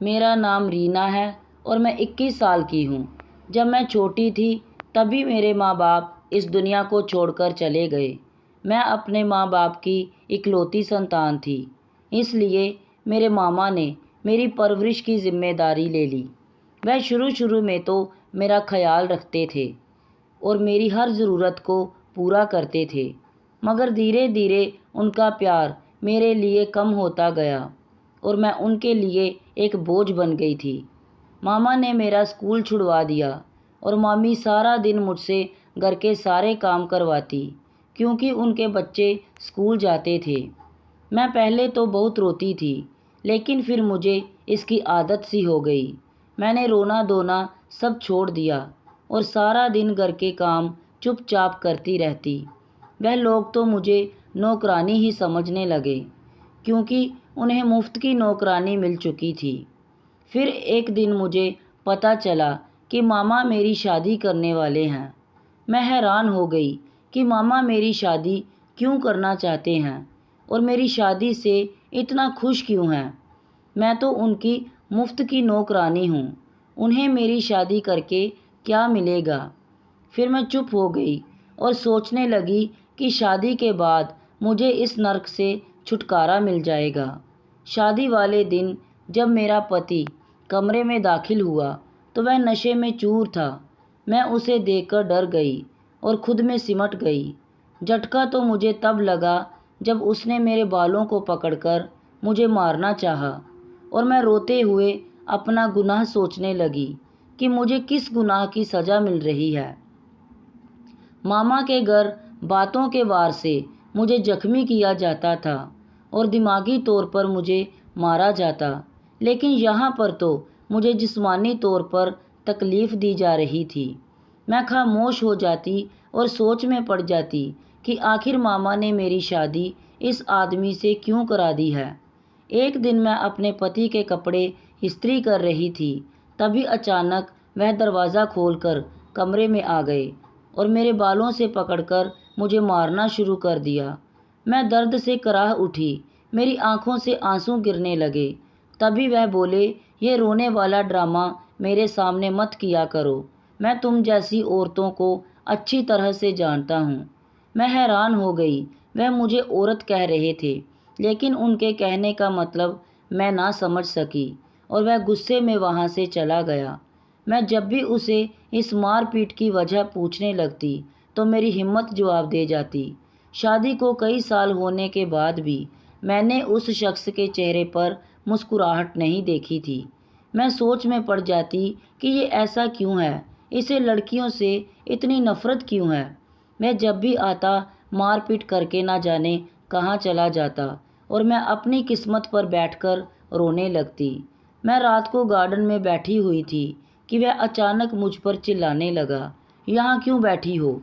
मेरा नाम रीना है और मैं 21 साल की हूँ। जब मैं छोटी थी तभी मेरे माँ बाप इस दुनिया को छोड़कर चले गए। मैं अपने माँ बाप की इकलौती संतान थी, इसलिए मेरे मामा ने मेरी परवरिश की जिम्मेदारी ले ली। वह शुरू शुरू में तो मेरा ख्याल रखते थे और मेरी हर ज़रूरत को पूरा करते थे, मगर धीरे धीरे उनका प्यार मेरे लिए कम होता गया और मैं उनके लिए एक बोझ बन गई थी। मामा ने मेरा स्कूल छुड़वा दिया और मामी सारा दिन मुझसे घर के सारे काम करवाती, क्योंकि उनके बच्चे स्कूल जाते थे। मैं पहले तो बहुत रोती थी, लेकिन फिर मुझे इसकी आदत सी हो गई। मैंने रोना धोना सब छोड़ दिया और सारा दिन घर के काम चुपचाप करती रहती। वह लोग तो मुझे नौकरानी ही समझने लगे, क्योंकि उन्हें मुफ्त की नौकरानी मिल चुकी थी। फिर एक दिन मुझे पता चला कि मामा मेरी शादी करने वाले हैं। मैं हैरान हो गई कि मामा मेरी शादी क्यों करना चाहते हैं और मेरी शादी से इतना खुश क्यों हैं। मैं तो उनकी मुफ्त की नौकरानी हूँ, उन्हें मेरी शादी करके क्या मिलेगा। फिर मैं चुप हो गई और सोचने लगी कि शादी के बाद मुझे इस नर्क से छुटकारा मिल जाएगा। शादी वाले दिन जब मेरा पति कमरे में दाखिल हुआ तो वह नशे में चूर था। मैं उसे देखकर डर गई और खुद में सिमट गई। झटका तो मुझे तब लगा जब उसने मेरे बालों को पकड़कर मुझे मारना चाहा और मैं रोते हुए अपना गुनाह सोचने लगी कि मुझे किस गुनाह की सज़ा मिल रही है। मामा के घर बातों के वार से मुझे जख्मी किया जाता था और दिमागी तौर पर मुझे मारा जाता, लेकिन यहाँ पर तो मुझे जिस्मानी तौर पर तकलीफ़ दी जा रही थी। मैं खामोश हो जाती और सोच में पड़ जाती कि आखिर मामा ने मेरी शादी इस आदमी से क्यों करा दी है। एक दिन मैं अपने पति के कपड़े इस्त्री कर रही थी, तभी अचानक वह दरवाज़ा खोलकर कमरे में आ गए और मेरे बालों से पकड़कर मुझे मारना शुरू कर दिया। मैं दर्द से कराह उठी, मेरी आंखों से आंसू गिरने लगे। तभी वह बोले, ये रोने वाला ड्रामा मेरे सामने मत किया करो, मैं तुम जैसी औरतों को अच्छी तरह से जानता हूँ। मैं हैरान हो गई, वह मुझे औरत कह रहे थे, लेकिन उनके कहने का मतलब मैं ना समझ सकी और वह गुस्से में वहाँ से चला गया। मैं जब भी उसे इस मारपीट की वजह पूछने लगती तो मेरी हिम्मत जवाब दे जाती। शादी को कई साल होने के बाद भी मैंने उस शख्स के चेहरे पर मुस्कुराहट नहीं देखी थी। मैं सोच में पड़ जाती कि ये ऐसा क्यों है, इसे लड़कियों से इतनी नफ़रत क्यों है। मैं जब भी आता मारपीट करके ना जाने कहाँ चला जाता और मैं अपनी किस्मत पर बैठकर रोने लगती। मैं रात को गार्डन में बैठी हुई थी कि वह अचानक मुझ पर चिल्लाने लगा, यहाँ क्यों बैठी हो,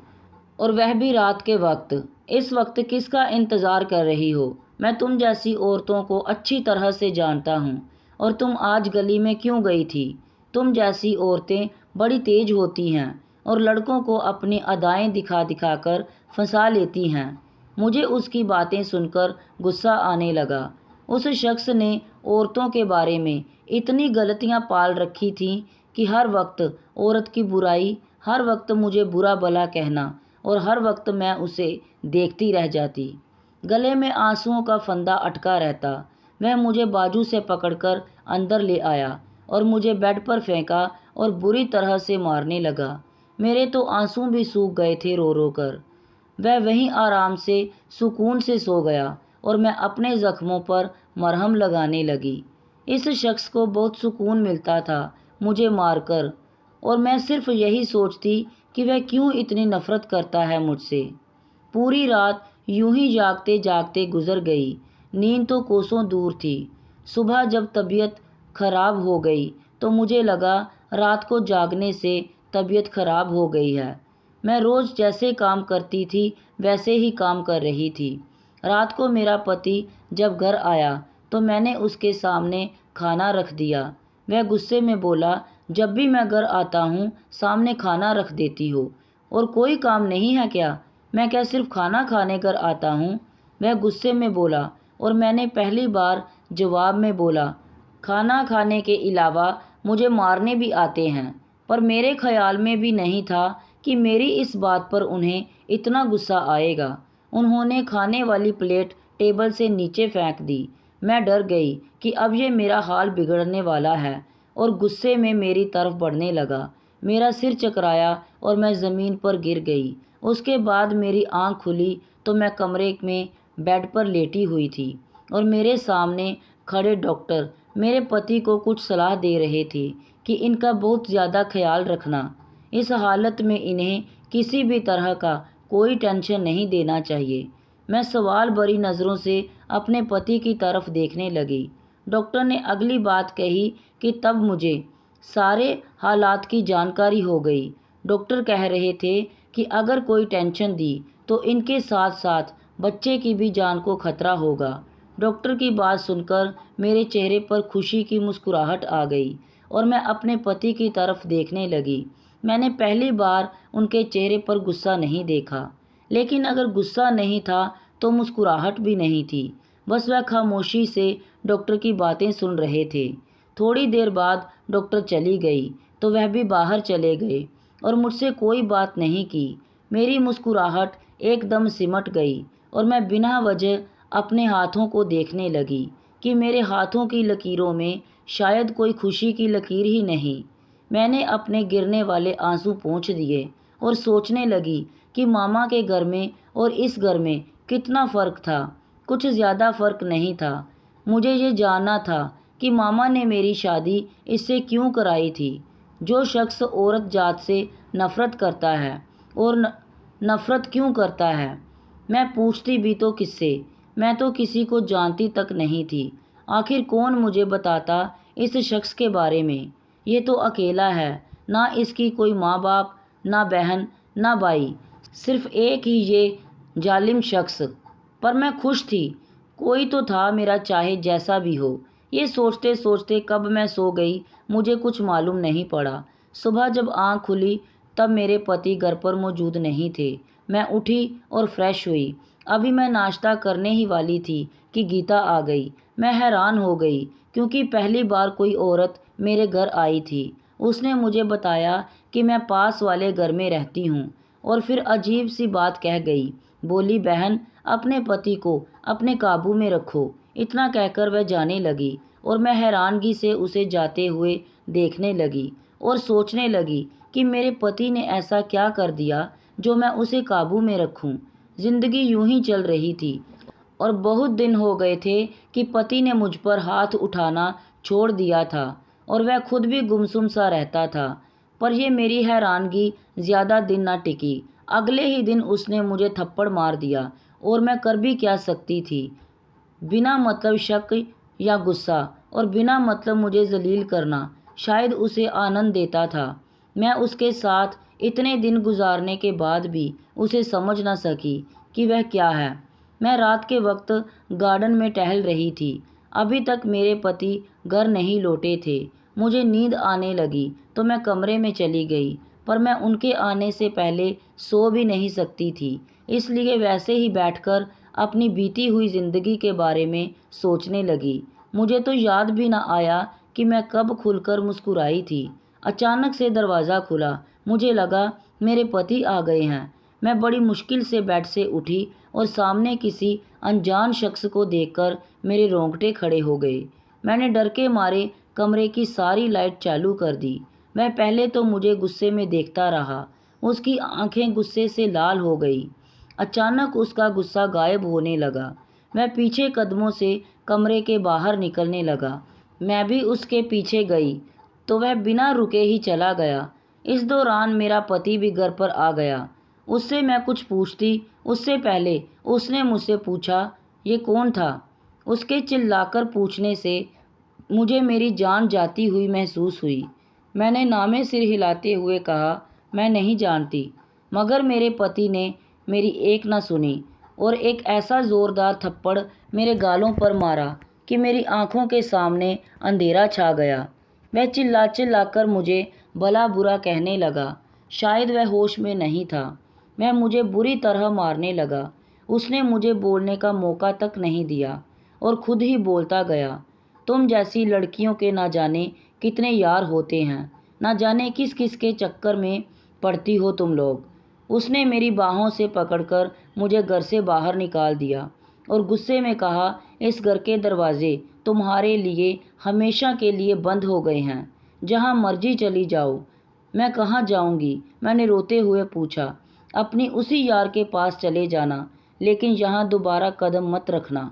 और वह भी रात के वक्त। इस वक्त किसका इंतज़ार कर रही हो? मैं तुम जैसी औरतों को अच्छी तरह से जानता हूँ। और तुम आज गली में क्यों गई थी? तुम जैसी औरतें बड़ी तेज होती हैं और लड़कों को अपनी अदाएं दिखा दिखा कर फंसा लेती हैं। मुझे उसकी बातें सुनकर गुस्सा आने लगा। उस शख्स ने औरतों के बारे में इतनी गलतियाँ पाल रखी थीं कि हर वक्त औरत की बुराई, हर वक्त मुझे बुरा भला कहना और हर वक्त मैं उसे देखती रह जाती। गले में आंसुओं का फंदा अटका रहता। वह मुझे बाजू से पकड़कर अंदर ले आया और मुझे बेड पर फेंका और बुरी तरह से मारने लगा। मेरे तो आंसू भी सूख गए थे रो रो कर। वह वहीं आराम से सुकून से सो गया और मैं अपने ज़ख्मों पर मरहम लगाने लगी। इस शख्स को बहुत सुकून मिलता था मुझे मारकर, और मैं सिर्फ यही सोचती कि वह क्यों इतनी नफ़रत करता है मुझसे। पूरी रात यूं ही जागते जागते गुजर गई। नींद तो कोसों दूर थी। सुबह जब तबीयत खराब हो गई तो मुझे लगा रात को जागने से तबीयत खराब हो गई है। मैं रोज़ जैसे काम करती थी वैसे ही काम कर रही थी। रात को मेरा पति जब घर आया तो मैंने उसके सामने खाना रख दिया। वह गुस्से में बोला, जब भी मैं घर आता हूँ सामने खाना रख देती हो, और कोई काम नहीं है क्या? मैं क्या सिर्फ खाना खाने घर आता हूँ? वह गुस्से में बोला और मैंने पहली बार जवाब में बोला, खाना खाने के अलावा मुझे मारने भी आते हैं। पर मेरे ख्याल में भी नहीं था कि मेरी इस बात पर उन्हें इतना गुस्सा आएगा। उन्होंने खाने वाली प्लेट टेबल से नीचे फेंक दी। मैं डर गई कि अब ये मेरा हाल बिगड़ने वाला है और गुस्से में मेरी तरफ बढ़ने लगा। मेरा सिर चकराया और मैं ज़मीन पर गिर गई। उसके बाद मेरी आँख खुली तो मैं कमरे में बेड पर लेटी हुई थी और मेरे सामने खड़े डॉक्टर मेरे पति को कुछ सलाह दे रहे थे कि इनका बहुत ज़्यादा ख्याल रखना। इस हालत में इन्हें किसी भी तरह का कोई टेंशन नहीं देना चाहिए। मैं सवाल भरी नज़रों से अपने पति की तरफ देखने लगी। डॉक्टर ने अगली बात कही कि तब मुझे सारे हालात की जानकारी हो गई। डॉक्टर कह रहे थे कि अगर कोई टेंशन दी तो इनके साथ साथ बच्चे की भी जान को खतरा होगा। डॉक्टर की बात सुनकर मेरे चेहरे पर खुशी की मुस्कुराहट आ गई और मैं अपने पति की तरफ देखने लगी। मैंने पहली बार उनके चेहरे पर गुस्सा नहीं देखा, लेकिन अगर गुस्सा नहीं था तो मुस्कुराहट भी नहीं थी। बस वह खामोशी से डॉक्टर की बातें सुन रहे थे। थोड़ी देर बाद डॉक्टर चली गई तो वह भी बाहर चले गए और मुझसे कोई बात नहीं की। मेरी मुस्कुराहट एकदम सिमट गई और मैं बिना वजह अपने हाथों को देखने लगी कि मेरे हाथों की लकीरों में शायद कोई खुशी की लकीर ही नहीं। मैंने अपने गिरने वाले आंसू पोंछ दिए और सोचने लगी कि मामा के घर में और इस घर में कितना फ़र्क था। कुछ ज़्यादा फ़र्क नहीं था। मुझे ये जानना था कि मामा ने मेरी शादी इससे क्यों कराई थी, जो शख्स औरत जात से नफ़रत करता है और नफ़रत क्यों करता है। मैं पूछती भी तो किससे? मैं तो किसी को जानती तक नहीं थी। आखिर कौन मुझे बताता इस शख्स के बारे में? ये तो अकेला है, ना इसकी कोई माँ बाप, ना बहन, ना भाई, सिर्फ एक ही ये जालिम शख्स। पर मैं खुश थी, कोई तो था मेरा चाहे जैसा भी हो। ये सोचते सोचते कब मैं सो गई मुझे कुछ मालूम नहीं पड़ा। सुबह जब आँख खुली तब मेरे पति घर पर मौजूद नहीं थे। मैं उठी और फ्रेश हुई। अभी मैं नाश्ता करने ही वाली थी कि गीता आ गई। मैं हैरान हो गई क्योंकि पहली बार कोई औरत मेरे घर आई थी। उसने मुझे बताया कि मैं पास वाले घर में रहती हूँ और फिर अजीब सी बात कह गई। बोली, बहन, अपने पति को अपने काबू में रखो। इतना कहकर वह जाने लगी और मैं हैरानगी से उसे जाते हुए देखने लगी और सोचने लगी कि मेरे पति ने ऐसा क्या कर दिया जो मैं उसे काबू में रखूं। जिंदगी यूं ही चल रही थी और बहुत दिन हो गए थे कि पति ने मुझ पर हाथ उठाना छोड़ दिया था और वह खुद भी गुमसुम सा रहता था। पर यह मेरी हैरानगी ज़्यादा दिन ना टिकी। अगले ही दिन उसने मुझे थप्पड़ मार दिया और मैं कर भी क्या सकती थी। बिना मतलब शक या गुस्सा और बिना मतलब मुझे जलील करना शायद उसे आनंद देता था। मैं उसके साथ इतने दिन गुजारने के बाद भी उसे समझ ना सकी कि वह क्या है। मैं रात के वक्त गार्डन में टहल रही थी। अभी तक मेरे पति घर नहीं लौटे थे। मुझे नींद आने लगी तो मैं कमरे में चली गई, पर मैं उनके आने से पहले सो भी नहीं सकती थी, इसलिए वैसे ही बैठकर अपनी बीती हुई ज़िंदगी के बारे में सोचने लगी। मुझे तो याद भी ना आया कि मैं कब खुलकर मुस्कुराई थी। अचानक से दरवाज़ा खुला। मुझे लगा मेरे पति आ गए हैं। मैं बड़ी मुश्किल से बेड से उठी और सामने किसी अनजान शख्स को देखकर मेरे रोंगटे खड़े हो गए। मैंने डर के मारे कमरे की सारी लाइट चालू कर दी। वह पहले तो मुझे गुस्से में देखता रहा। उसकी आंखें गुस्से से लाल हो गई। अचानक उसका गुस्सा गायब होने लगा। वह पीछे कदमों से कमरे के बाहर निकलने लगा। मैं भी उसके पीछे गई तो वह बिना रुके ही चला गया। इस दौरान मेरा पति भी घर पर आ गया। उससे मैं कुछ पूछती उससे पहले उसने मुझसे पूछा, ये कौन था? उसके चिल्लाकर पूछने से मुझे मेरी जान जाती हुई महसूस हुई। मैंने नामे सिर हिलाते हुए कहा, मैं नहीं जानती। मगर मेरे पति ने मेरी एक न सुनी और एक ऐसा ज़ोरदार थप्पड़ मेरे गालों पर मारा कि मेरी आंखों के सामने अंधेरा छा गया। वह चिल्ला चिल्लाकर मुझे भला बुरा कहने लगा। शायद वह होश में नहीं था। वह मुझे बुरी तरह मारने लगा। उसने मुझे बोलने का मौका तक नहीं दिया और खुद ही बोलता गया। तुम जैसी लड़कियों के ना जाने कितने यार होते हैं, ना जाने किस किस के चक्कर में पड़ती हो तुम लोग। उसने मेरी बाहों से पकड़कर मुझे घर से बाहर निकाल दिया और गुस्से में कहा, इस घर के दरवाजे तुम्हारे लिए हमेशा के लिए बंद हो गए हैं, जहाँ मर्जी चली जाओ। मैं कहाँ जाऊँगी? मैंने रोते हुए पूछा। अपनी उसी यार के पास चले जाना, लेकिन यहाँ दोबारा कदम मत रखना।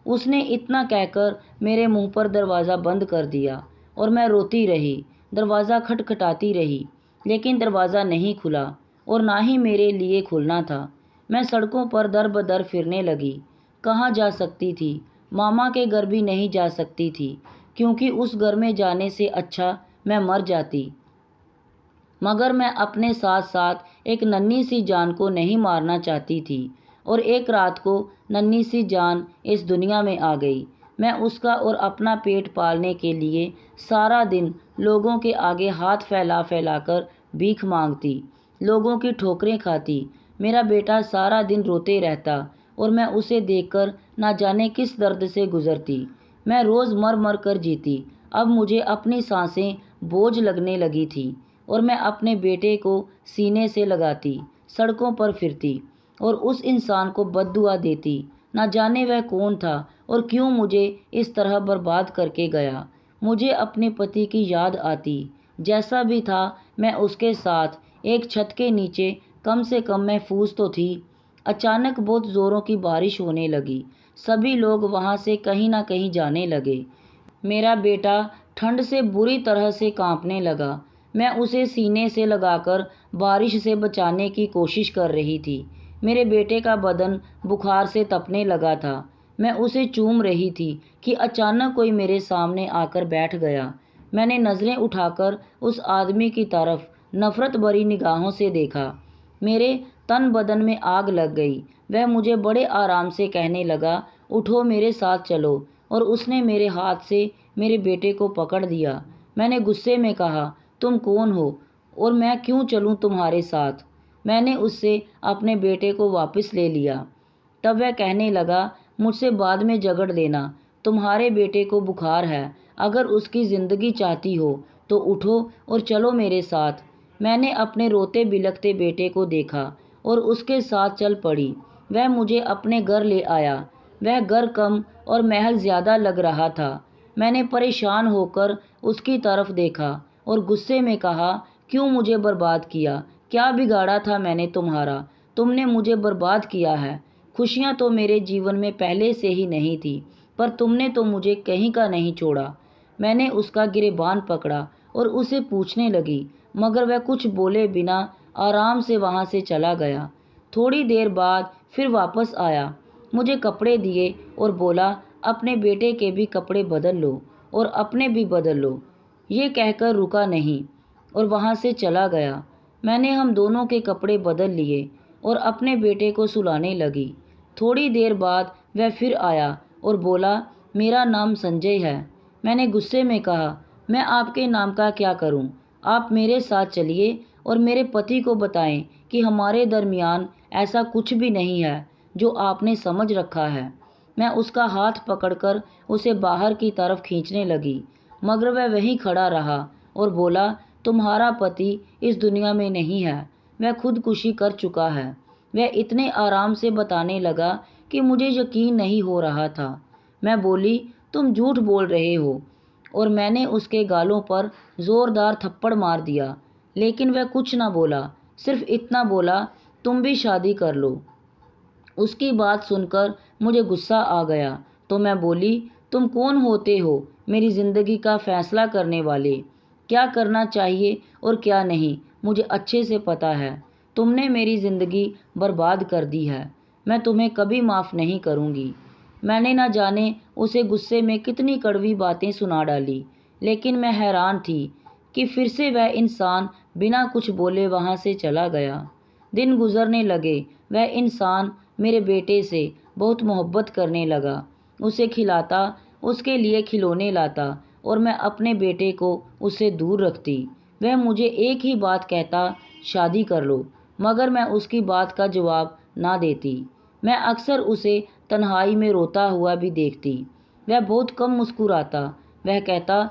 उसने इतना कहकर मेरे मुंह पर दरवाज़ा बंद कर दिया और मैं रोती रही। दरवाज़ा खटखटाती रही, लेकिन दरवाज़ा नहीं खुला और ना ही मेरे लिए खुलना था। मैं सड़कों पर दर बदर फिरने लगी। कहाँ जा सकती थी? मामा के घर भी नहीं जा सकती थी, क्योंकि उस घर में जाने से अच्छा मैं मर जाती। मगर मैं अपने साथ साथ एक नन्ही सी जान को नहीं मारना चाहती थी, और एक रात को नन्ही सी जान इस दुनिया में आ गई। मैं उसका और अपना पेट पालने के लिए सारा दिन लोगों के आगे हाथ फैला फैला कर भीख मांगती, लोगों की ठोकरें खाती। मेरा बेटा सारा दिन रोते रहता और मैं उसे देखकर ना जाने किस दर्द से गुजरती। मैं रोज़ मर मर कर जीती। अब मुझे अपनी सांसें बोझ लगने लगी थी और मैं अपने बेटे को सीने से लगाती, सड़कों पर फिरती और उस इंसान को बद्दुआ देती। ना जाने वह कौन था और क्यों मुझे इस तरह बर्बाद करके गया। मुझे अपने पति की याद आती। जैसा भी था, मैं उसके साथ एक छत के नीचे कम से कम महफूज तो थी। अचानक बहुत ज़ोरों की बारिश होने लगी। सभी लोग वहाँ से कहीं ना कहीं जाने लगे। मेरा बेटा ठंड से बुरी तरह से कांपने लगा। मैं उसे सीने से लगाकर बारिश से बचाने की कोशिश कर रही थी। मेरे बेटे का बदन बुखार से तपने लगा था। मैं उसे चूम रही थी कि अचानक कोई मेरे सामने आकर बैठ गया। मैंने नज़रें उठाकर उस आदमी की तरफ नफ़रत भरी निगाहों से देखा। मेरे तन बदन में आग लग गई। वह मुझे बड़े आराम से कहने लगा, उठो, मेरे साथ चलो, और उसने मेरे हाथ से मेरे बेटे को पकड़ दिया। मैंने गुस्से में कहा, तुम कौन हो और मैं क्यों चलूं तुम्हारे साथ? मैंने उससे अपने बेटे को वापस ले लिया। तब वह कहने लगा, मुझसे बाद में झगड़ लेना, तुम्हारे बेटे को बुखार है, अगर उसकी ज़िंदगी चाहती हो तो उठो और चलो मेरे साथ। मैंने अपने रोते बिलखते बेटे को देखा और उसके साथ चल पड़ी। वह मुझे अपने घर ले आया। वह घर कम और महल ज़्यादा लग रहा था। मैंने परेशान होकर उसकी तरफ देखा और गुस्से में कहा, क्यों मुझे बर्बाद किया? क्या बिगाड़ा था मैंने तुम्हारा? तुमने मुझे बर्बाद किया है। खुशियाँ तो मेरे जीवन में पहले से ही नहीं थी, पर तुमने तो मुझे कहीं का नहीं छोड़ा। मैंने उसका गिरेबान पकड़ा और उसे पूछने लगी, मगर वह कुछ बोले बिना आराम से वहाँ से चला गया। थोड़ी देर बाद फिर वापस आया, मुझे कपड़े दिए और बोला, अपने बेटे के भी कपड़े बदल लो और अपने भी बदल लो। ये कहकर रुका नहीं और वहाँ से चला गया। मैंने हम दोनों के कपड़े बदल लिए और अपने बेटे को सुलाने लगी। थोड़ी देर बाद वह फिर आया और बोला, मेरा नाम संजय है। मैंने गुस्से में कहा, मैं आपके नाम का क्या करूं? आप मेरे साथ चलिए और मेरे पति को बताएं कि हमारे दरमियान ऐसा कुछ भी नहीं है जो आपने समझ रखा है। मैं उसका हाथ पकड़कर उसे बाहर की तरफ खींचने लगी, मगर वह वहीं खड़ा रहा और बोला, तुम्हारा पति इस दुनिया में नहीं है, वह खुदकुशी कर चुका है। वह इतने आराम से बताने लगा कि मुझे यकीन नहीं हो रहा था। मैं बोली, तुम झूठ बोल रहे हो, और मैंने उसके गालों पर ज़ोरदार थप्पड़ मार दिया। लेकिन वह कुछ ना बोला, सिर्फ इतना बोला, तुम भी शादी कर लो। उसकी बात सुनकर मुझे गुस्सा आ गया, तो मैं बोली, तुम कौन होते हो मेरी ज़िंदगी का फ़ैसला करने वाले? क्या करना चाहिए और क्या नहीं मुझे अच्छे से पता है। तुमने मेरी ज़िंदगी बर्बाद कर दी है। मैं तुम्हें कभी माफ़ नहीं करूँगी। मैंने न जाने उसे गुस्से में कितनी कड़वी बातें सुना डाली, लेकिन मैं हैरान थी कि फिर से वह इंसान बिना कुछ बोले वहाँ से चला गया। दिन गुजरने लगे। वह इंसान मेरे बेटे से बहुत मोहब्बत करने लगा, उसे खिलाता, उसके लिए खिलौने लाता और मैं अपने बेटे को उससे दूर रखती। वह मुझे एक ही बात कहता, शादी कर लो, मगर मैं उसकी बात का जवाब ना देती। मैं अक्सर उसे तन्हाई में रोता हुआ भी देखती। वह बहुत कम मुस्कुराता। वह कहता,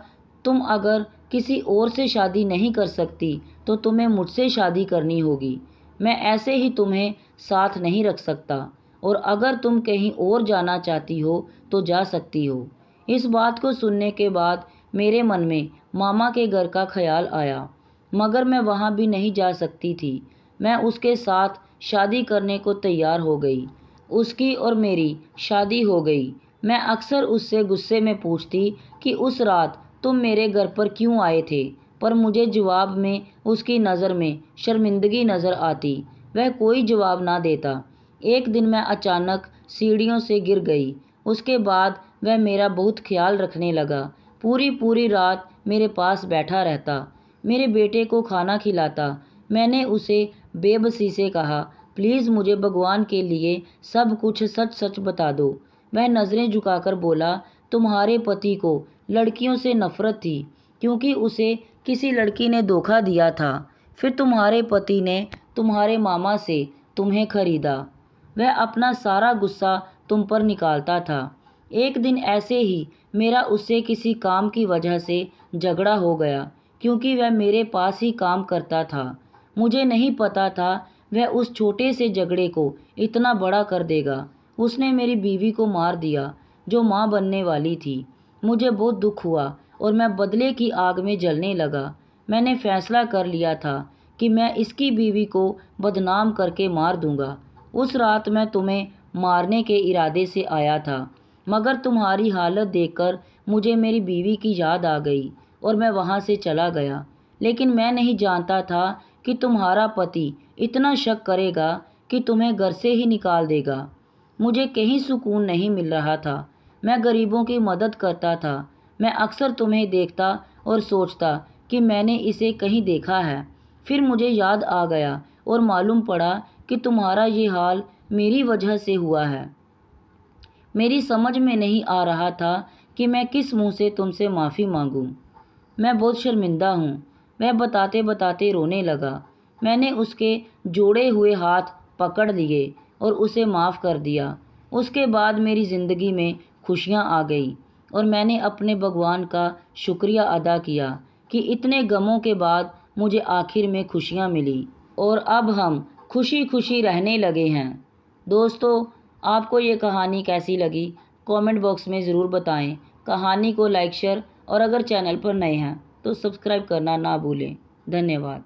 तुम अगर किसी और से शादी नहीं कर सकती तो तुम्हें मुझसे शादी करनी होगी। मैं ऐसे ही तुम्हें साथ नहीं रख सकता, और अगर तुम कहीं और जाना चाहती हो तो जा सकती हो। इस बात को सुनने के बाद मेरे मन में मामा के घर का ख्याल आया, मगर मैं वहाँ भी नहीं जा सकती थी। मैं उसके साथ शादी करने को तैयार हो गई। उसकी और मेरी शादी हो गई। मैं अक्सर उससे गुस्से में पूछती कि उस रात तुम मेरे घर पर क्यों आए थे, पर मुझे जवाब में उसकी नज़र में शर्मिंदगी नज़र आती। वह कोई जवाब ना देता। एक दिन मैं अचानक सीढ़ियों से गिर गई। उसके बाद वह मेरा बहुत ख्याल रखने लगा। पूरी पूरी रात मेरे पास बैठा रहता, मेरे बेटे को खाना खिलाता। मैंने उसे बेबसी से कहा, प्लीज़ मुझे भगवान के लिए सब कुछ सच सच बता दो। वह नज़रें झुकाकर बोला, तुम्हारे पति को लड़कियों से नफ़रत थी क्योंकि उसे किसी लड़की ने धोखा दिया था। फिर तुम्हारे पति ने तुम्हारे मामा से तुम्हें खरीदा। वह अपना सारा गुस्सा तुम पर निकालता था। एक दिन ऐसे ही मेरा उससे किसी काम की वजह से झगड़ा हो गया, क्योंकि वह मेरे पास ही काम करता था। मुझे नहीं पता था वह उस छोटे से झगड़े को इतना बड़ा कर देगा। उसने मेरी बीवी को मार दिया, जो माँ बनने वाली थी। मुझे बहुत दुख हुआ और मैं बदले की आग में जलने लगा। मैंने फैसला कर लिया था कि मैं इसकी बीवी को बदनाम करके मार दूंगा। उस रात मैं तुम्हें मारने के इरादे से आया था, मगर तुम्हारी हालत देखकर मुझे मेरी बीवी की याद आ गई और मैं वहाँ से चला गया। लेकिन मैं नहीं जानता था कि तुम्हारा पति इतना शक करेगा कि तुम्हें घर से ही निकाल देगा। मुझे कहीं सुकून नहीं मिल रहा था। मैं गरीबों की मदद करता था। मैं अक्सर तुम्हें देखता और सोचता कि मैंने इसे कहीं देखा है। फिर मुझे याद आ गया और मालूम पड़ा कि तुम्हारा ये हाल मेरी वजह से हुआ है। मेरी समझ में नहीं आ रहा था कि मैं किस मुंह से तुमसे माफ़ी मांगूं। मैं बहुत शर्मिंदा हूँ। वह बताते बताते रोने लगा। मैंने उसके जोड़े हुए हाथ पकड़ लिए और उसे माफ़ कर दिया। उसके बाद मेरी ज़िंदगी में खुशियाँ आ गई और मैंने अपने भगवान का शुक्रिया अदा किया कि इतने गमों के बाद मुझे आखिर में खुशियाँ मिली और अब हम खुशी खुशी रहने लगे हैं। दोस्तों, आपको ये कहानी कैसी लगी कमेंट बॉक्स में ज़रूर बताएं। कहानी को लाइक शेयर और अगर चैनल पर नए हैं तो सब्सक्राइब करना ना भूलें। धन्यवाद।